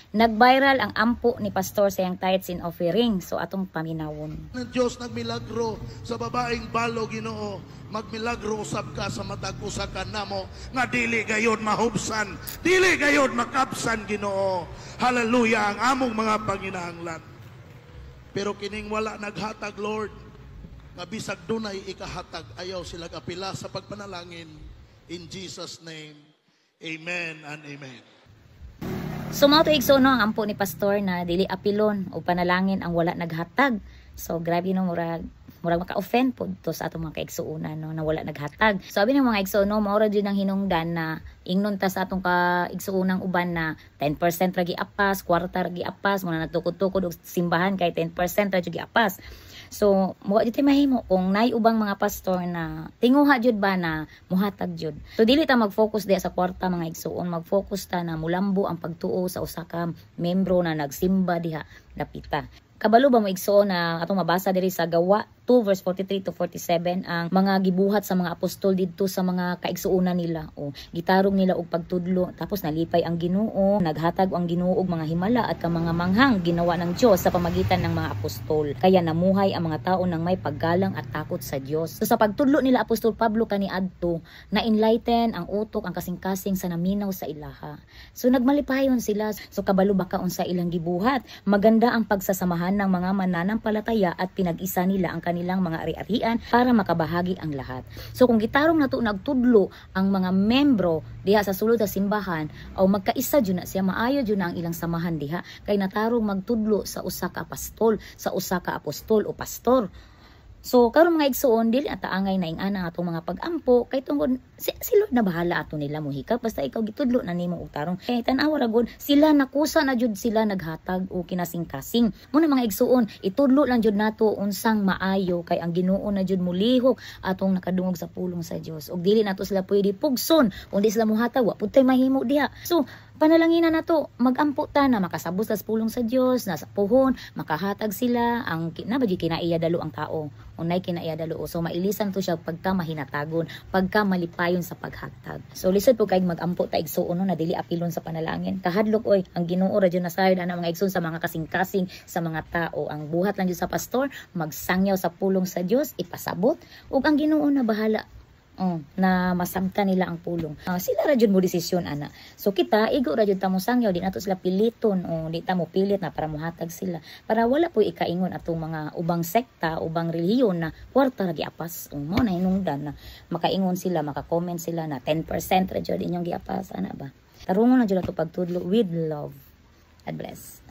nag-viral ang ampo ni pastor sa iyang tithes and offering. So atong paminawon. Ng Diyos nagmilagro sa babaeng balo, Ginoo. Magmilagro usab ka sa matag usa ka namo nga dili gayod mahubsan, dili gayod makabsan, Ginoo. Hallelujah ang among mga panginahanglan. Pero kining wala naghatag, Lord, nga bisag dunay ikahatag, ayaw sila kapila sa pagpanalangin. In Jesus name, amen and amen. So mao to igsoon ang ampo ni pastor na dili apilon o panalangin ang wala naghatag. So grabe no, murag maka-offend po to sa atong mga kaigsuonan no, na wala naghatag. So sabi ng mga igsuon no, mao ra jud ang hinungdan na ingnon ta sa atong kaigsuonang uban na 10% ra giapas, kwarta ra giapas, muna natukod-tukod og simbahan kay 10% ra jud giapas. So, mo dito mahimo kung nay ubang mga pastor na tinguha jud ba na muhatag jud. So dili ta mag-focus diha sa kwarta mga igsuon, mag-focus ta na mulambo ang pagtuo sa usa ka membro na nagsimba diha dapita. Kabalo ba mo igsuon na atong mabasa diri sa Gawa 2 verse 43 to 47 ang mga gibuhat sa mga apostol didto sa mga kaigsuonan nila o gitarong nila og pagtudlo, tapos nalipay ang Ginoo, naghatag ang Ginoo og mga himala at ka mga manghang ginawa ng Dios sa pamagitan ng mga apostol. Kaya namuhay ang mga tao nang may paggalang at takot sa Dios. So sa pagtudlo nila apostol Pablo kaniadto, na enlighten ang utok, ang kasing-kasing sa naminaw sa ilaha. So nagmalipayon sila. So kabalo baka unsa ilang gibuhat, maganda ang pagsasamahan ng mga mananampalataya at pinag-isa nila ang kanilang mga ari-arian para makabahagi ang lahat. So kung gitarong nato nagtudlo ang mga membro diha sa sulod sa simbahan o magkaisa jud na siya, maayo jud na ang ilang samahan diha kay natarong magtudlo sa usa ka apostol, sa usa ka apostol o pastor. So karon mga igsuon dili ata angay na ingana atong mga pag-ampo kay tungod si Lord na bahala ato nila muhika basta ikaw gitudlo na nimo og tarong. Kay tan-aw ra gud sila nakusa na jud sila naghatag o kinasing-kasing. Muna mga igsuon itudlo lang jud nato unsang maayo kay ang Ginoo na jud mulihok atong nakadungog sa pulong sa Dios. Og dili nato sila pwede pugson kundi sila muhatag wa pud tay mahimo diha. So panalanginan nato mag-ampo ta na makasabot sa pulong sa Dios, nasa puhon makahatag sila ang nabadi kinaiya dalo ang tao. Unay kinaiya dalo. So mailisan to siya pagka mahinatagon, pagka malipayon sa paghatag. So lisod po kay mag-ampo ta igsuon no, na dili apilon sa panalangin. Kahadlok oy ang Ginoo ra jud nasayod ana mga igsoon sa mga kasing-kasing sa mga tao. Ang buhat lang jud sa pastor magsangyaw sa pulong sa Dios, ipasabot ug ang Ginoo na bahala. Na masamta nila ang pulong. Sila ra jud mo desisyon ana. So kita igo ra jud ta mo sangyaw, di nato sila piliton o di ta mo pilit na para mohatag sila. Para wala po ikaingon atong mga ubang sekta, ubang relihiyon na kwarta ra giapas. Mo na hinungdan na makaingon sila, maka-comment sila na 10% ra jud inyong giapas ana ba. Tarungon na jud ato pagtudlo with love. God bless.